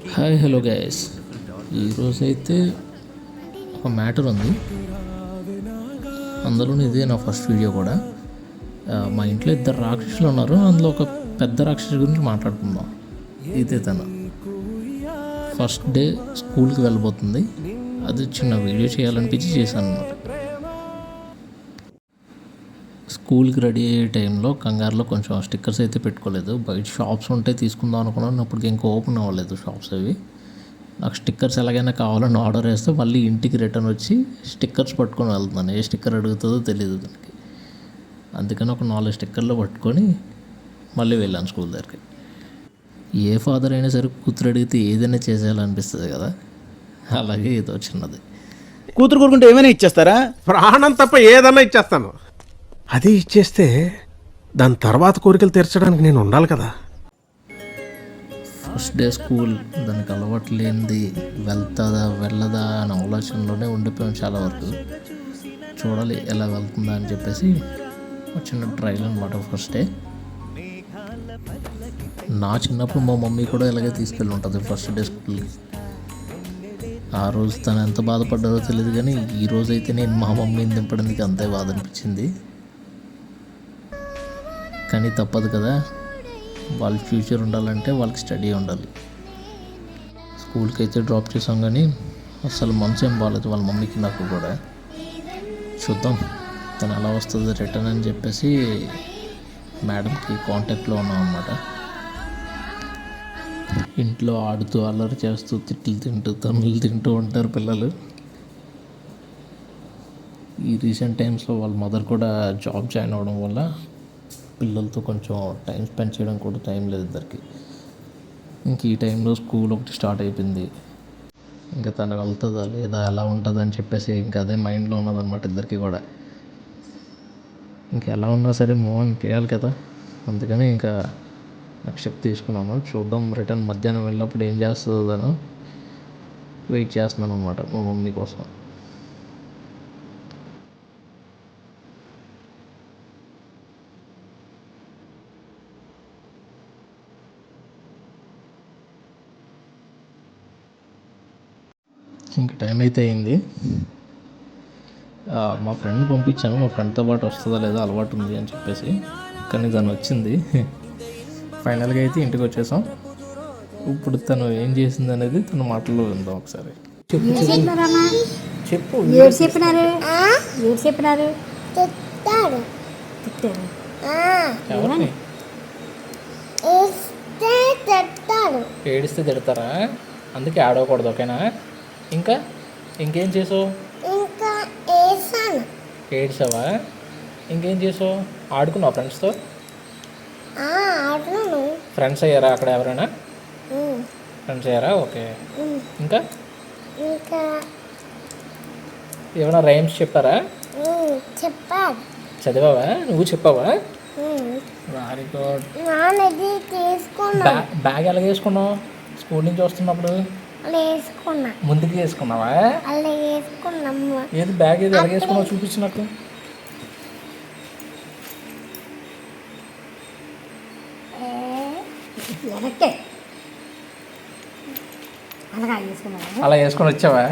Hi hello guys, ఈరోజైతే ఒక matter ఉంది. అందులోనే ఇదే నా ఫస్ట్ వీడియో కూడా. మా ఇంట్లో ఇద్దరు రాక్షసులు ఉన్నారు. అందులో ఒక పెద్ద రాక్షసు గురించి మాట్లాడుకుందాం. ఇదే తను ఫస్ట్ డే స్కూల్కి వెళ్ళబోతుంది. అది చిన్న వీడియో చేయాలనిపించి చేశాను అన్నమాట. స్కూల్కి రెడీ అయ్యే టైంలో కంగారులో కొంచెం స్టిక్కర్స్ అయితే పెట్టుకోలేదు. బయట షాప్స్ ఉంటే తీసుకుందాం అనుకున్నాను. అప్పటికి ఇంకా ఓపెన్ అవ్వలేదు షాప్స్ అవి. నాకు స్టిక్కర్స్ ఎలాగైనా కావాలని ఆర్డర్ వేస్తే మళ్ళీ ఇంటికి రిటర్న్ వచ్చి స్టిక్కర్స్ పట్టుకొని వెళ్తున్నాను. ఏ స్టిక్కర్ అడుగుతుందో తెలియదు దానికి. అందుకని ఒక 4 స్టిక్కర్లు పట్టుకొని మళ్ళీ వెళ్ళాను స్కూల్ దగ్గరికి. ఏ ఫాదర్ అయినా సరే కూతురు అడిగితే ఏదైనా చేసేయాలనిపిస్తుంది కదా, అలాగే ఏదో చిన్నది. కూతురు కోరుకుంటే ఏమైనా ఇచ్చేస్తారా? ప్రాణం తప్ప ఏదన్నా ఇచ్చేస్తాను. అది ఇచ్చేస్తే దాని తర్వాత కోరికలు తీర్చడానికి నేను ఉండాలి కదా. ఫస్ట్ డే స్కూల్, దానికి అలవాటు లేనిది వెళ్తుందా వెళ్ళదా అని ఆలోచనలోనే ఉండిపోయాం చాలా వరకు. చూడాలి ఎలా వెళ్తుందా అని చెప్పేసి ఒక చిన్న ట్రైల్ అనమాట ఫస్ట్ డే. నా చిన్నప్పుడు మా మమ్మీ కూడా ఇలాగే తీసుకెళ్ళి ఉంటుంది ఫస్ట్ డే స్కూల్కి. ఆ రోజు తను ఎంత బాధపడ్డారో తెలియదు, కానీ ఈ రోజైతే నేను మా మమ్మీని దింపడానికి అంతే బాధ అనిపించింది. కానీ తప్పదు కదా, వాళ్ళ ఫ్యూచర్ ఉండాలంటే వాళ్ళకి స్టడీ ఉండాలి. స్కూల్కి అయితే డ్రాప్ చేసాం, కానీ అసలు మనసు ఏం బాగాలేదు వాళ్ళ మమ్మీకి నాకు కూడా. చూద్దాం తను ఎలా వస్తుంది రిటర్న్ అని చెప్పేసి మేడంకి కాంటాక్ట్లో ఉన్నాం అన్నమాట. ఇంట్లో ఆడుతూ అల్లరి చేస్తూ తిట్లు తింటూ తన్నులు తింటూ ఉంటారు పిల్లలు. ఈ రీసెంట్ టైమ్స్లో వాళ్ళ మదర్ కూడా జాబ్ జాయిన్ అవ్వడం వల్ల పిల్లలతో కొంచెం టైం స్పెండ్ చేయడం కూడా టైం లేదు ఇద్దరికి. ఇంక ఈ టైంలో స్కూల్ ఒకటి స్టార్ట్ అయిపోయింది. ఇంకా తను వెళ్తుందా లేదా ఎలా ఉంటుంది అని చెప్పేసి ఇంకా అదే మైండ్లో ఉన్నదన్నమాట ఇద్దరికి కూడా. ఇంకా ఎలా ఉన్నా సరే మూవ్ చేయాలి కదా, అందుకని ఇంకా నాకు స్టెప్ తీసుకున్నాను. చూద్దాం రిటర్న్ మధ్యాహ్నం వెళ్ళినప్పుడు ఏం చేస్తుందో అని వెయిట్ చేస్తున్నాను అనమాట మా మమ్మీ కోసం. ఇంక టైం అయితే అయింది. మా ఫ్రెండ్ పంపించాను, మా ఫ్రెండ్తో పాటు వస్తుందా లేదా అలవాటు ఉంది అని చెప్పేసి. కానీ తను వచ్చింది. ఫైనల్గా అయితే ఇంటికి వచ్చేసాం. ఇప్పుడు తను ఏం చేసింది అనేది తన మాటల్లో విందాం ఒకసారి. చెప్పు. ఏడిస్తే తిడతారా? అందుకే ఆడకూడదు, ఓకేనా? ఇంకా ఇంకేం చేసావు? ఏడ్చావా? ఇంకేం చేసావు? ఆడుకున్నావు ఫ్రెండ్స్తో? ఫ్రెండ్స్ అయ్యారా అక్కడ ఎవరైనా? ఫ్రెండ్స్ అయ్యారా? ఓకే. ఇంకా ఏమైనా రైమ్స్ చెప్పారా? చదివావా? నువ్వు చెప్పావా? Very good. బ్యాగ్ ఎలా వేసుకున్నావు స్కూల్ నుంచి వస్తున్నప్పుడు? ముందుకు వేసుకున్నావా? ఏది బ్యాగ్ ఏది ఎలా వేసుకున్నావు చూపించు నాకు. అలా వేసుకొని వచ్చావా?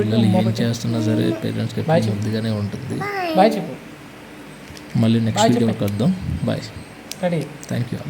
పిల్లలు ఏం చేస్తున్నా సరే పేరెంట్స్కి ముద్దుగానే ఉంటుంది. బాయ్ చెప్పు. మళ్ళీ నెక్స్ట్ వీడియో కలుద్దాం. బాయ్. రెడీ. Thank you.